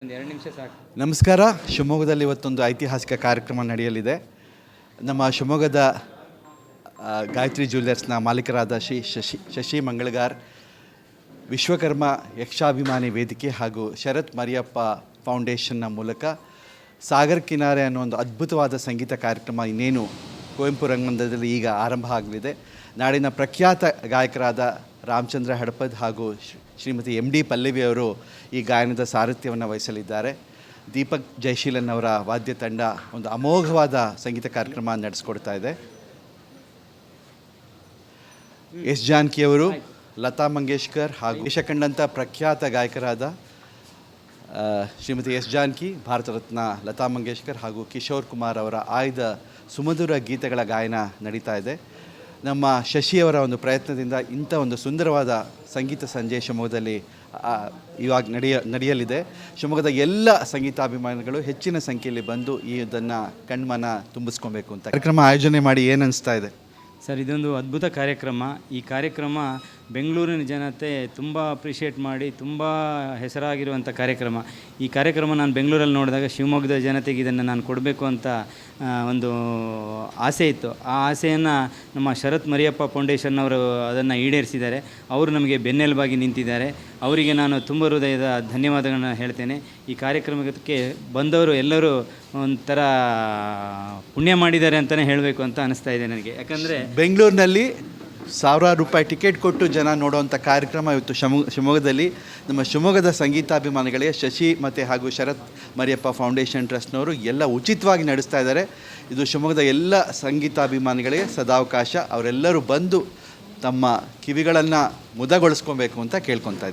2 ನಿಮಿಷ ಸಾಕು. ನಮಸ್ಕಾರ. ಶಿವಮೊಗ್ಗದಲ್ಲಿ ಇವತ್ತೊಂದು ಐತಿಹಾಸಿಕ ಕಾರ್ಯಕ್ರಮ ನಡೆಯಲಿದೆ. ನಮ್ಮ ಶಿವಮೊಗ್ಗದ ಗಾಯತ್ರಿ ಜ್ಯುವೆಲ್ಲರ್ಸ್ನ ಮಾಲೀಕರಾದ ಶ್ರೀ ಶಶಿ ಮಂಗಳಗಾರ್ ವಿಶ್ವಕರ್ಮ ಯಕ್ಷಾಭಿಮಾನಿ ವೇದಿಕೆ ಹಾಗೂ ಶರತ್ ಮರಿಯಪ್ಪ ಫೌಂಡೇಶನ್ನ ಮೂಲಕ ಸಾಗರ್ ಕಿನಾರೆ ಅನ್ನೋ ಒಂದು ಅದ್ಭುತವಾದ ಸಂಗೀತ ಕಾರ್ಯಕ್ರಮ ಇನ್ನೇನು ಕುವೆಂಪು ರಂಗಮಂದಿರದಲ್ಲಿ ಈಗ ಆರಂಭ ಆಗಲಿದೆ. ನಾಡಿನ ಪ್ರಖ್ಯಾತ ಗಾಯಕರಾದ ರಾಮಚಂದ್ರ ಹಡಪದ್ ಹಾಗೂ ಶ್ರೀಮತಿ MD ಪಲ್ಲವಿ ಅವರು ಈ ಗಾಯನದ ಸಾರಥ್ಯವನ್ನು ವಹಿಸಲಿದ್ದಾರೆ. ದೀಪಕ್ ಜಯಶೀಲನ್ ಅವರ ವಾದ್ಯ ತಂಡ ಒಂದು ಅಮೋಘವಾದ ಸಂಗೀತ ಕಾರ್ಯಕ್ರಮ ನಡೆಸ್ಕೊಡ್ತಾ ಇದೆ. ಎಸ್ ಜಾನಕಿಯವರು, ಲತಾ ಮಂಗೇಶ್ಕರ್ ಹಾಗೂ ದೇಶ ಕಂಡಂಥ ಪ್ರಖ್ಯಾತ ಗಾಯಕರಾದ ಶ್ರೀಮತಿ ಎಸ್ ಜಾನಕಿ, ಭಾರತ ರತ್ನ ಲತಾ ಮಂಗೇಶ್ಕರ್ ಹಾಗೂ ಕಿಶೋರ್ ಕುಮಾರ್ ಅವರ ಆಯ್ದ ಸುಮಧುರ ಗೀತೆಗಳ ಗಾಯನ ನಡೀತಾ ಇದೆ. ನಮ್ಮ ಶಶಿಯವರ ಒಂದು ಪ್ರಯತ್ನದಿಂದ ಇಂಥ ಒಂದು ಸುಂದರವಾದ ಸಂಗೀತ ಸಂಜೆ ಶಿವಮೊಗ್ಗದಲ್ಲಿ ಇವಾಗ ನಡೆಯಲಿದೆ. ಶಿವಮೊಗ್ಗದ ಎಲ್ಲ ಸಂಗೀತಾಭಿಮಾನಿಗಳು ಹೆಚ್ಚಿನ ಸಂಖ್ಯೆಯಲ್ಲಿ ಬಂದು ಇದನ್ನು ಕಣ್ಮನ ತುಂಬಿಸ್ಕೊಬೇಕು ಅಂತ ಕಾರ್ಯಕ್ರಮ ಆಯೋಜನೆ ಮಾಡಿ ಏನು ಅನಿಸ್ತಾ ಇದೆ ಸರ್? ಇದೊಂದು ಅದ್ಭುತ ಕಾರ್ಯಕ್ರಮ. ಈ ಕಾರ್ಯಕ್ರಮ ಬೆಂಗಳೂರಿನ ಜನತೆ ತುಂಬ ಅಪ್ರಿಷಿಯೇಟ್ ಮಾಡಿ ತುಂಬ ಹೆಸರಾಗಿರುವಂಥ ಕಾರ್ಯಕ್ರಮ. ಈ ಕಾರ್ಯಕ್ರಮ ನಾನು ಬೆಂಗಳೂರಲ್ಲಿ ನೋಡಿದಾಗ ಶಿವಮೊಗ್ಗದ ಜನತೆಗೆ ಇದನ್ನು ನಾನು ಕೊಡಬೇಕು ಅಂತ ಒಂದು ಆಸೆ ಇತ್ತು. ಆ ಆಸೆಯನ್ನು ನಮ್ಮ ಶರತ್ ಮರಿಯಪ್ಪ ಫೌಂಡೇಶನ್ ಅವರು ಅದನ್ನು ಈಡೇರಿಸಿದ್ದಾರೆ. ಅವರು ನಮಗೆ ಬೆನ್ನೆಲುಬಾಗಿ ನಿಂತಿದ್ದಾರೆ. ಅವರಿಗೆ ನಾನು ತುಂಬ ಹೃದಯದ ಧನ್ಯವಾದಗಳನ್ನ ಹೇಳ್ತೇನೆ. ಈ ಕಾರ್ಯಕ್ರಮಕ್ಕೆ ಬಂದವರು ಎಲ್ಲರೂ ಒಂಥರ ಪುಣ್ಯ ಮಾಡಿದ್ದಾರೆ ಅಂತಲೇ ಹೇಳಬೇಕು ಅಂತ ಅನಿಸ್ತಾ ಇದೆ ನನಗೆ. ಯಾಕಂದರೆ ಬೆಂಗಳೂರಿನಲ್ಲಿ ಸಾವಿರಾರು ರೂಪಾಯಿ ಟಿಕೆಟ್ ಕೊಟ್ಟು ಜನ ನೋಡುವಂಥ ಕಾರ್ಯಕ್ರಮ ಇವತ್ತು ಶಿವಮೊಗ್ಗದಲ್ಲಿ ನಮ್ಮ ಶಿವಮೊಗ್ಗದ ಸಂಗೀತಾಭಿಮಾನಿಗಳಿಗೆ ಶಶಿ ಮತ್ತು ಹಾಗೂ ಶರತ್ ಮರಿಯಪ್ಪ ಫೌಂಡೇಶನ್ ಟ್ರಸ್ಟ್ನವರು ಎಲ್ಲ ಉಚಿತವಾಗಿ ನಡೆಸ್ತಾ ಇದ್ದಾರೆ. ಇದು ಶಿವಮೊಗ್ಗದ ಎಲ್ಲ ಸಂಗೀತಾಭಿಮಾನಿಗಳಿಗೆ ಸದಾವಕಾಶ. ಅವರೆಲ್ಲರೂ ಬಂದು ತಮ್ಮ ಕಿವಿಗಳನ್ನು ಮುದಗೊಳಿಸ್ಕೊಬೇಕು ಅಂತ ಕೇಳ್ಕೊತಾ ಇದ್ದೀವಿ.